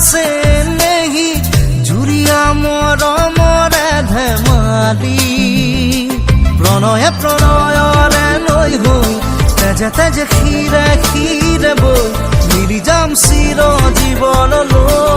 আছে নেহি জুৰিয়া মৰমৰে ধেমালি প্ৰণয়ে প্ৰণয়ৰে লৈ হৈ তেজে তেজে ক্ষীৰে ক্ষীৰে বৈ মিলি যাম চিৰ জীৱনলৈ